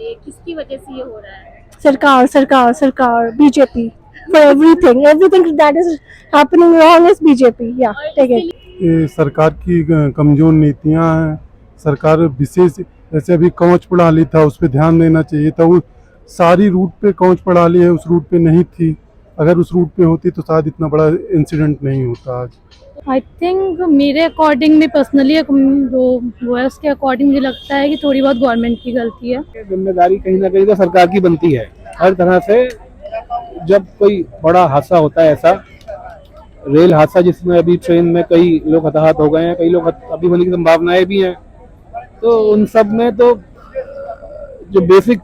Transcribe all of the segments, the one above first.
चाहिए, किसकी वजह से ये हो रहा है? सरकार सरकार सरकार BJP for everything that is happening wrong is BJP. Yeah, और take इसके it. लिए ये सरकार की कमजोर नीतियां हैं। सरकार विशेष जैसे अभी कवच प्रणाली था उस पर ध्यान देना चाहिए था। वो सारी रूट पे कवच प्रणाली है, उस रूट पे नहीं थी। अगर उस रूट पे होती तो शायद इतना बड़ा इंसिडेंट नहीं होता आज। आई थिंक मेरे अकॉर्डिंग में पर्सनली जो वो है उसके अकॉर्डिंग मुझे लगता है कि थोड़ी बहुत गवर्नमेंट की गलती है। जिम्मेदारी कहीं ना कहीं तो सरकार की बनती है हर तरह से। जब कोई बड़ा हादसा होता है, ऐसा रेल हादसा जिसमें अभी ट्रेन में कई लोग हताहत हो गए हैं, कई लोग अभी होने की संभावनाएं भी हैं, तो उन सब में तो जो बेसिक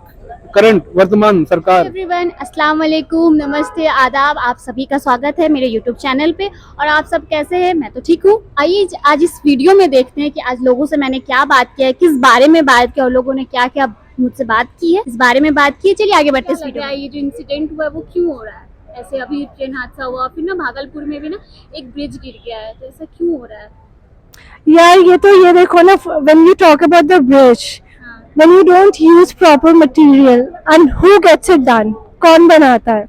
करंट वर्तमान सरकार। एवरीवन, अस्सलाम वालेकुम, नमस्ते, आदाब। आप सभी का स्वागत है मेरे यूट्यूब चैनल पे। और आप सब कैसे हैं? मैं तो ठीक हूँ। आइए आज इस वीडियो में देखते हैं कि आज लोगों से मैंने क्या बात किया है, किस बारे में बात किया और लोगों ने क्या क्या मुझसे बात की है, इस बारे में बात की है। चलिए आगे बढ़ते हैं इस वीडियो में। ये जो इंसिडेंट हुआ है वो क्यों हो रहा है? ऐसे अभी ट्रेन हादसा हुआ, फिर ना भागलपुर में भी ना एक ब्रिज गिर गया है, तो ऐसा क्यों हो रहा है? यार ये देखो ना, when you talk about the bridge, when you don't use proper material and who gets it done, कौन बनाता है?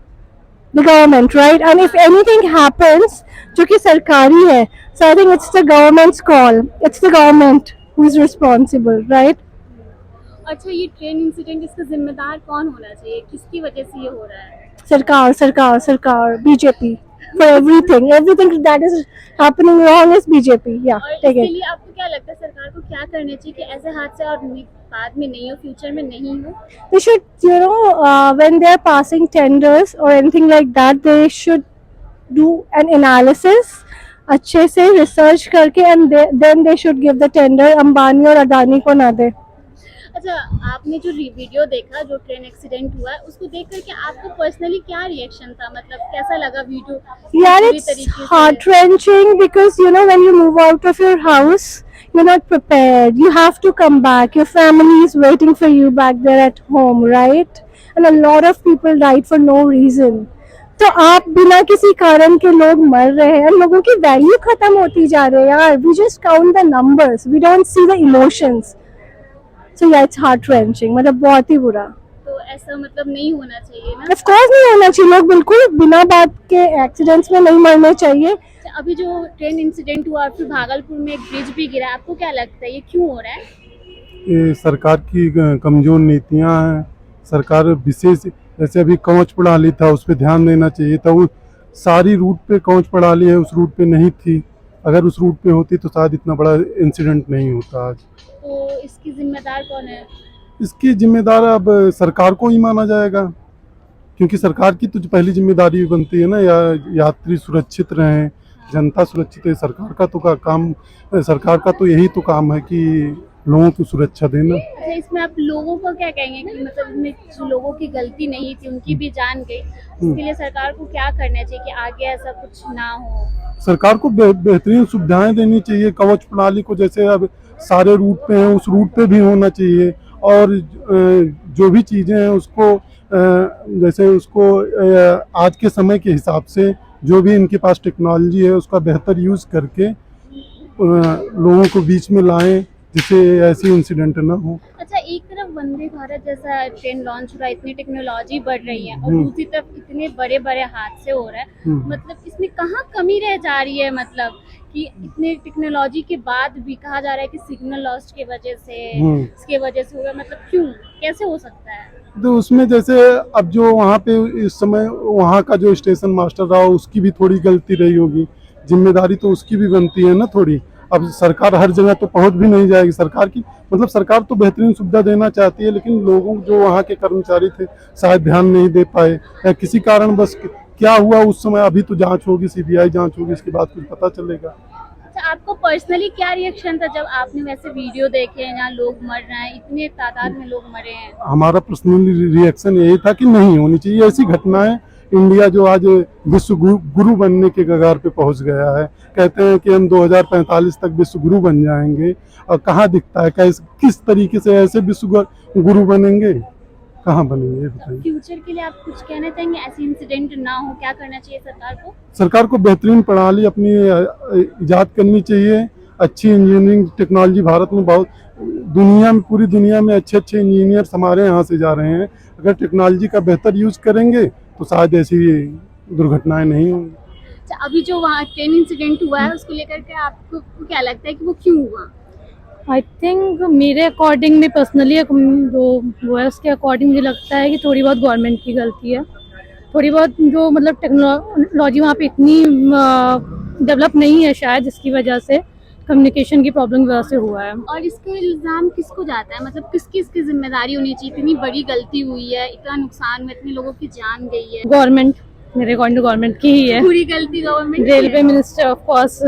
The government, right? And if anything happens जो कि सरकारी है, so I think it's the government's call. It's the government who is responsible, right? अच्छा, ये train incident, इसका जिम्मेदार कौन होना चाहिए? किसकी वजह से ये हो रहा है? सरकार सरकार सरकार BJP for everything that is happening wrong is BJP. Yeah, और take इसके it. लिए आपको क्या लगता है सरकार को क्या करना चाहिए कि ऐसे हादसे और बाद में नहीं हो, फ्यूचर में नहीं हो? They should, when they are passing tenders or anything like that, they should do an analysis अच्छे से रिसर्च करके and then they should give the tender. Ambani और अडानी को ना दे। अच्छा, आपने जो वीडियो देखा, जो ट्रेन एक्सीडेंट हुआ है, उसको देख करके आपको पर्सनली क्या रिएक्शन था? मतलब कैसा लगा वीडियो? Yeah, पूरी it's तरीके से? heart wrenching because when you move out of your house, you're not prepared. You have to come back. Your family is waiting for you back there at home, right? And a lot of people died for no reason. तो आप बिना किसी कारण के लोग मर रहे हैं, लोगों की वैल्यू खत्म होती जा रही है यार। We just count the numbers. We don't see the emotions. So yeah, it's heart wrenching. मतलब बहुत ही बुरा। तो ऐसा मतलब नहीं होना चाहिए ना? Of course नहीं होना चाहिए। लोग बिल्कुल बिना बात के एक्सीडेंट्स में नहीं मरने चाहिए। अच्छा, अभी जो ट्रेन इंसिडेंट हुआ, फिर भागलपुर में एक ब्रिज भी गिरा, आपको क्या लगता है ये क्यों हो रहा है? ये सरकार की कमजोर नीतियां हैं। सरकार विशेष जैसे अभी कवच प्रणाली था उस पर ध्यान देना चाहिए था। वो सारी रूट पे कवच प्रणाली है, उस रूट पे नहीं थी। अगर उस रूट पे होती तो शायद इतना बड़ा इंसिडेंट नहीं होता आज। तो इसकी जिम्मेदार कौन है? इसकी जिम्मेदार अब सरकार को ही माना जाएगा, क्योंकि सरकार की तो पहली जिम्मेदारी बनती है ना, यात्री सुरक्षित रहें, जनता सुरक्षित है। सरकार का तो यही तो काम है कि लोगों की सुरक्षा देना। अच्छा, इसमें आप लोगों को क्या कहेंगे कि मतलब इसमें जो लोगों की गलती नहीं थी, उनकी भी जान गई, इसके लिए सरकार को क्या करना चाहिए कि आगे ऐसा कुछ ना हो? सरकार को बेहतरीन सुविधाएं देनी चाहिए। कवच प्रणाली को जैसे अब सारे रूट पे हैं, उस रूट पे भी होना चाहिए। और जो भी चीज़ें हैं उसको जैसे उसको आज के समय के हिसाब से जो भी इनके पास टेक्नोलॉजी है उसका बेहतर यूज़ करके लोगों को बीच में लाएं, जिससे ऐसी इंसिडेंट ना हो। अच्छा, एक तरफ वंदे भारत जैसा ट्रेन लॉन्च हो रहा है, इतनी टेक्नोलॉजी बढ़ रही है, और दूसरी तरफ इतने बड़े बड़े हादसे हो रहे हैं, मतलब इसमें कहाँ कमी रह जा रही है? मतलब कि इतने टेक्नोलॉजी के बाद भी कहा जा रहा है कि सिग्नल लॉस्ट की वजह से, इसके वजह से हो रहा है, मतलब क्यों, कैसे हो सकता है? तो उसमें जैसे अब जो वहाँ पे इस समय वहाँ का जो स्टेशन मास्टर रहा उसकी भी थोड़ी गलती रही होगी। जिम्मेदारी तो उसकी भी बनती है ना थोड़ी। अब सरकार हर जगह तो पहुंच भी नहीं जाएगी। सरकार तो बेहतरीन सुविधा देना चाहती है, लेकिन लोगों जो वहाँ के कर्मचारी थे शायद ध्यान नहीं दे पाए, या किसी कारण बस क्या हुआ उस समय। अभी तो जांच होगी, सीबीआई जांच होगी, इसके बाद कुछ पता चलेगा। अच्छा, आपको पर्सनली क्या रिएक्शन था जब आपने वैसे वीडियो देखे हैं जहाँ लोग मर रहे हैं, इतने तादाद में लोग मरे हैं? हमारा पर्सनली रिएक्शन यही था कि नहीं होनी चाहिए ऐसी घटनाएं। इंडिया जो आज विश्व गुरु बनने के कगार पे पहुंच गया है, कहते हैं कि हम 2045 तक विश्व गुरु बन जाएंगे, और कहाँ दिखता है किस तरीके से ऐसे विश्व गुरु बनेंगे? कहाँ बनेंगे बताइए। फ्यूचर के लिए आप कुछ कहना चाहेंगे, ऐसे इंसिडेंट ना हो, क्या करना चाहिए सरकार को? सरकार को बेहतरीन प्रणाली अपनी इजाद करनी चाहिए। अच्छी इंजीनियरिंग टेक्नोलॉजी भारत में बहुत दुनिया में, पूरी दुनिया में अच्छे अच्छे इंजीनियर्स हमारे यहाँ से जा रहे हैं। अगर टेक्नोलॉजी का बेहतर यूज करेंगे तो शायद ऐसी दुर्घटनाएं नहीं होंगी। अच्छा, अभी जो वहाँ ट्रेन इंसिडेंट हुआ है उसको लेकर के आपको क्या लगता है कि वो क्यों हुआ? आई थिंक मेरे अकॉर्डिंग में पर्सनली जो वो है उसके अकॉर्डिंग मुझे लगता है कि थोड़ी बहुत गवर्नमेंट की गलती है। थोड़ी बहुत जो मतलब टेक्नोलॉजी वहाँ पे इतनी डेवलप नहीं है शायद, जिसकी वजह से कम्युनिकेशन की प्रॉब्लम की वजह से हुआ है। और इसका इल्जाम किसको जाता है, मतलब किसकी इसकी जिम्मेदारी होनी चाहिए? इतनी बड़ी गलती हुई है, इतना नुकसान हुआ, इतने लोगों की जान गई है। गवर्नमेंट, मेरे अकॉर्डिंग टू गवर्नमेंट की ही है। पूरी गलती गवर्नमेंट की रेलवे है। मिनिस्टर ऑफ कोर्स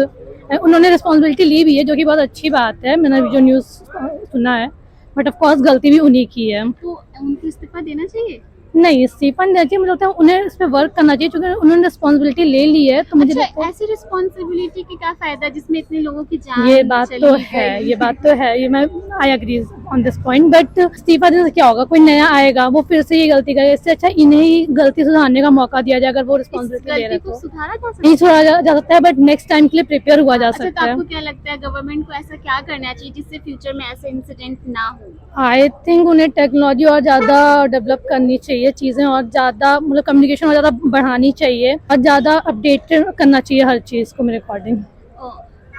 उन्होंने रिस्पॉन्सिबिलिटी ली भी है, जो कि बहुत अच्छी बात है। मैंने जो न्यूज़ सुना है, बट ऑफ कोर्स गलती भी उन्हीं की है। तो उनको इस्तीफा देना चाहिए। नहीं, इस्तीफा नहीं देना चाहिए, मुझे लगता है उन्हें इस पे वर्क करना चाहिए, क्योंकि उन्होंने रिस्पॉन्सिबिलिटी ले ली है। तो मुझे लगता अच्छा, है ऐसी रिस्पॉन्सिबिलिटी की क्या फायदा जिसमें इतने लोगों की जान ये बात चली तो गई? है, ये बात तो है, ये मैं I agree on this point. But इस्तीफा देने से क्या होगा? कोई नया आएगा, वो फिर से ये गलती करेगा। इससे अच्छा इन्हें ही गलती सुधारने का मौका दिया जाए, अगर वो इस रिस्पॉन्सिबिलिटी ले गलती रहे को तो। सुधारा जा सकता नहीं है। छोड़ा जा सकता है, बट नेक्स्ट टाइम के लिए प्रिपेयर हुआ जा अच्छा, तो सकता है। आपको क्या लगता है गवर्नमेंट को ऐसा क्या करना चाहिए जिससे फ्यूचर में ऐसे इंसिडेंट ना हो? आई थिंक उन्हें टेक्नोलॉजी और ज़्यादा डेवलप करनी चाहिए, चीज़ें और ज़्यादा मतलब कम्युनिकेशन और ज़्यादा बढ़ानी चाहिए, और ज़्यादा अपडेट करना चाहिए हर चीज़ को मेरे अकॉर्डिंग। ओ,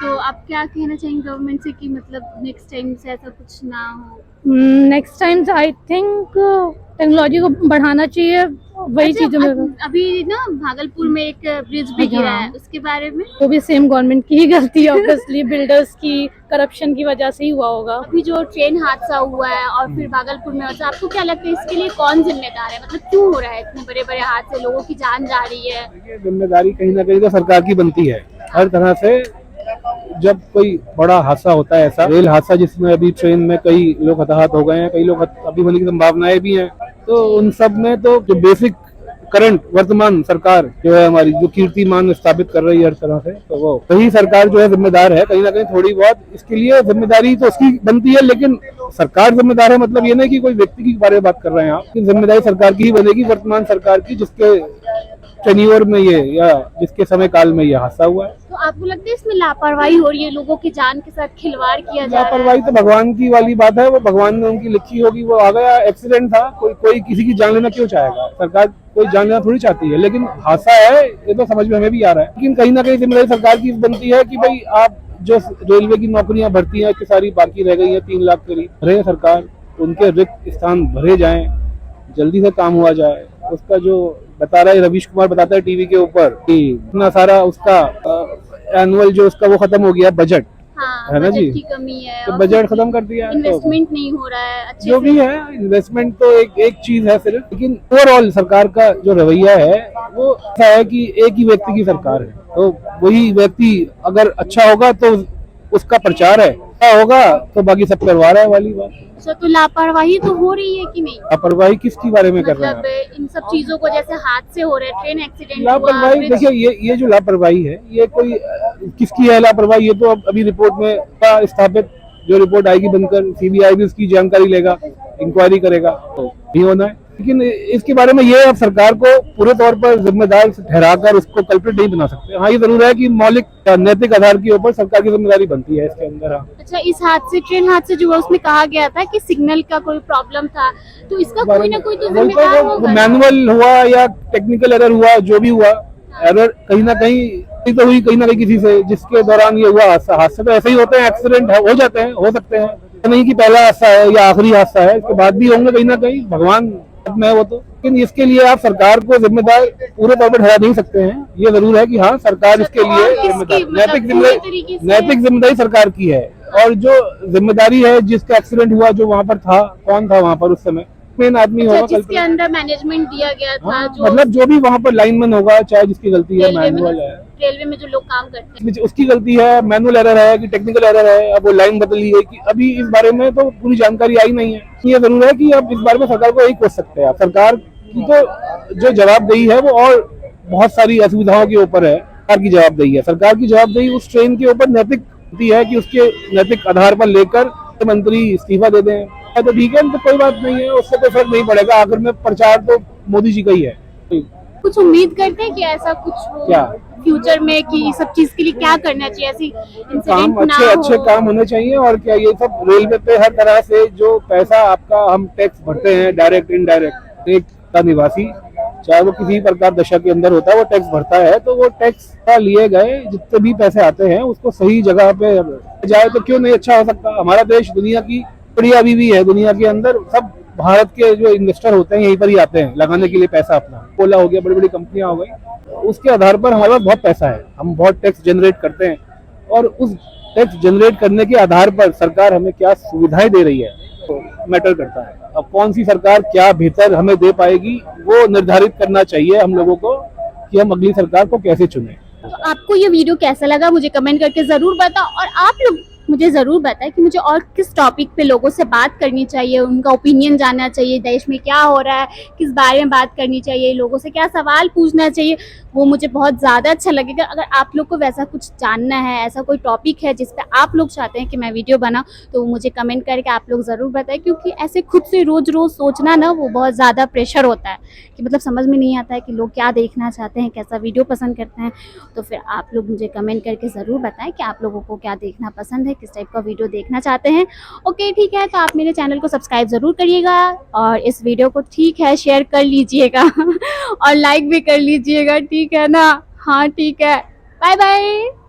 तो आप क्या कहना चाहेंगे गवर्नमेंट से कि मतलब नेक्स्ट टाइम से ऐसा कुछ ना हो? Next time I think technology को बढ़ाना चाहिए, वही अच्छा, चीज़ों में। अभी ना भागलपुर में एक ब्रिज भी गिरा है, उसके बारे में वो भी सेम गवर्नमेंट की ही गलती है, ऑब्वियसली बिल्डर्स की करप्शन की वजह से ही हुआ होगा। अभी जो ट्रेन हादसा हुआ है और फिर भागलपुर में, अच्छा आपको क्या लगता है इसके लिए कौन जिम्मेदार है? मतलब क्यों हो रहा है इतने बड़े बड़े हादसे, लोगों की जान जा रही है? देखिए, जिम्मेदारी कहीं ना कहीं तो सरकार की बनती है हर तरह से। जब कोई बड़ा हादसा होता है, ऐसा रेल हादसा जिसमें अभी ट्रेन में कई लोग हताहत हो गए हैं, कई लोग अभी होने की संभावनाएं भी हैं, तो उन सब में तो जो बेसिक करंट वर्तमान सरकार जो है हमारी, जो कीर्तिमान स्थापित कर रही है हर तरह से, तो वो वही सरकार जो है जिम्मेदार है कहीं ना कहीं थोड़ी बहुत। इसके लिए जिम्मेदारी तो उसकी बनती है, लेकिन सरकार जिम्मेदार है मतलब ये नहीं कि कोई व्यक्ति के बारे में बात कर रहे हैं आप। जिम्मेदारी सरकार की ही बनेगी, वर्तमान सरकार की, जिसके टेन्योर में ये या जिसके समय काल में ये हादसा हुआ है। तो आपको लगता है इसमें लापरवाही हो रही है, लोगों की जान के साथ खिलवाड़ किया जा रहा है? लापरवाही तो भगवान की वाली बात है, वो भगवान ने उनकी लिखी होगी, वो आ गया, एक्सीडेंट था, कोई किसी की जान लेना क्यों चाहेगा? सरकार कोई जान लेना थोड़ी चाहती है, लेकिन हादसा है ये तो समझ में हमें भी आ रहा है। लेकिन कहीं ना कहीं जिम्मेदारी सरकार की बनती है कि भाई आप जो रेलवे की नौकरियां भर्ती हैं इतनी सारी बाकी रह गई है, 3 लाख करीब भरे सरकार, उनके रिक्त स्थान भरे जाएं, जल्दी से काम हुआ जाए। उसका जो बता रहा है रवीश कुमार, बताता है टीवी के ऊपर कि इतना सारा उसका एनुअल जो उसका वो खत्म हो गया बजट, हाँ, है ना बजट जी? की कमी है, तो और बजट खत्म कर दिया है, तो इन्वेस्टमेंट नहीं हो रहा है अच्छे जो से। भी है इन्वेस्टमेंट तो एक चीज है सिर्फ, लेकिन ओवरऑल सरकार का जो रवैया है वो ऐसा है कि एक ही व्यक्ति की सरकार है, तो वही व्यक्ति अगर अच्छा होगा तो उसका प्रचार है, अच्छा होगा तो बाकी सब करवा रहा है वाली बात। अच्छा, तो लापरवाही तो हो रही है कि नहीं? लापरवाही किसकी बारे में कर रहे हैं मतलब आप? इन सब चीजों को, जैसे हादसे हो रहे हैं, ट्रेन एक्सीडेंट हुआ, लापरवाही ब्रिज- देखिए, ये जो लापरवाही है ये कोई किसकी है लापरवाही, ये तो अब अभी रिपोर्ट में स्थापित जो रिपोर्ट आएगी बनकर, सीबीआई भी उसकी जानकारी लेगा, इंक्वायरी करेगा, तो नहीं होना है। लेकिन इसके बारे में ये अब सरकार को पूरे तौर पर जिम्मेदार ठहराकर उसको कल्प्रिट नहीं बना सकते। हाँ, ये जरूर है कि मौलिक नैतिक आधार के ऊपर सरकार की जिम्मेदारी बनती है इसके अंदर। हाँ, अच्छा, इस हादसे, ट्रेन हादसे जो हुआ उसमें कहा गया था कि सिग्नल का कोई प्रॉब्लम था, तो इसका कोई ना कोई तो जिम्मेदार होगा ना? मैनुअल हुआ या टेक्निकल एरर हुआ, जो भी हुआ एरर कहीं ना कहीं तो हुई, कहीं ना कहीं किसी से, जिसके दौरान ये हुआ हादसा। हादसे तो ऐसे ही होते हैं, एक्सीडेंट हो जाते हैं, हो सकते हैं, नहीं कि पहला हादसा है या आखिरी हादसा है, इसके बाद भी होंगे कहीं ना कहीं, भगवान में वो तो। लेकिन इसके लिए आप सरकार को जिम्मेदार पूरे तौर पर ठहरा नहीं सकते हैं। ये जरूर है कि हाँ, सरकार इसके और लिए किसकी, जिम्मेदार, मतलब नैतिक पूरी जिम्मेदारी, तरीके से- नैतिक जिम्मेदारी सरकार की है। और जो जिम्मेदारी है, जिसका एक्सीडेंट हुआ, जो वहाँ पर था, कौन था वहाँ पर उस समय, मेन आदमी अच्छा, होगा जिसके अंदर मैनेजमेंट दिया गया था, हाँ, जो मतलब जो भी वहाँ पर लाइनमैन होगा, चाहे जिसकी गलती है, रेलवे में मैनुअल है, रेलवे में जो लोग काम करते हैं। उसकी गलती है, मैनुअल एरर है कि टेक्निकल एरर है, अब वो लाइन बदली है कि अभी इस बारे में तो पूरी जानकारी आई नहीं है। ये जरूर है कि अब इस बारे में सरकार को यही पूछ सकते हैं। सरकार की तो जो जवाबदेही है वो और बहुत सारी असुविधाओं के ऊपर है। सरकार की जवाबदेही है, सरकार की जवाबदेही उस ट्रेन के ऊपर नैतिक है कि उसके नैतिक आधार पर लेकर मंत्री इस्तीफा दे दें, तो ठीक है, तो कोई बात नहीं है, उससे कोई फर्क नहीं पड़ेगा। आखिर में प्रचार तो मोदी जी का ही है। कुछ उम्मीद करते हैं कि ऐसा कुछ हो? क्या? फ्यूचर में कि इस सब चीज के लिए क्या करना चाहिए, ऐसी काम इंसिडेंट ना अच्छे अच्छे हो? काम होने चाहिए। और क्या, ये सब रेलवे पे हर तरह से जो पैसा आपका हम टैक्स भरते हैं, डायरेक्ट इनडायरेक्ट, एक का निवासी चाहे वो किसी प्रकार दशा के अंदर होता है वो टैक्स भरता है, तो वो टैक्स का लिए गए जितने भी पैसे आते हैं उसको सही जगह पे जाए तो क्यों नहीं अच्छा हो सकता। हमारा देश दुनिया की बड़ी अभी भी है, दुनिया के अंदर सब भारत के जो इन्वेस्टर होते हैं यहीं पर ही आते हैं लगाने के लिए पैसा अपना। ओला हो गया, बड़ी बड़ी कंपनियां हो गई, उसके आधार पर हमारे पास बहुत पैसा है, हम बहुत टैक्स जनरेट करते हैं और उस टैक्स जनरेट करने के आधार पर सरकार हमें क्या सुविधाएं दे रही है तो मैटर करता है। अब कौन सी सरकार क्या बेहतर हमें दे पाएगी वो निर्धारित करना चाहिए हम लोगों को कि हम अगली सरकार को कैसे चुने। तो आपको ये वीडियो कैसा लगा मुझे कमेंट करके जरूर बताओ, और आप लोग मुझे जरूर बताएं कि मुझे और किस टॉपिक पे लोगों से बात करनी चाहिए, उनका ओपिनियन जानना चाहिए, देश में क्या हो रहा है, किस बारे में बात करनी चाहिए, लोगों से क्या सवाल पूछना चाहिए, वो मुझे बहुत ज़्यादा अच्छा लगेगा। अगर आप लोग को वैसा कुछ जानना है, ऐसा कोई टॉपिक है जिस पे आप लोग चाहते हैं कि मैं वीडियो बनाऊं, तो मुझे कमेंट करके आप लोग ज़रूर बताएं, क्योंकि ऐसे खुद से रोज़ रोज़ सोचना ना वो बहुत ज़्यादा प्रेशर होता है कि मतलब समझ में नहीं आता है कि लोग क्या देखना चाहते हैं, कैसा वीडियो पसंद करते हैं। तो फिर आप लोग मुझे कमेंट करके ज़रूर बताएं कि आप लोगों को क्या देखना पसंद है, किस टाइप का वीडियो देखना चाहते हैं। ओके ठीक है, तो आप मेरे चैनल को सब्सक्राइब ज़रूर करिएगा और इस वीडियो को ठीक है शेयर कर लीजिएगा और लाइक भी कर लीजिएगा, ठीक है ना? हाँ ठीक है, बाय बाय।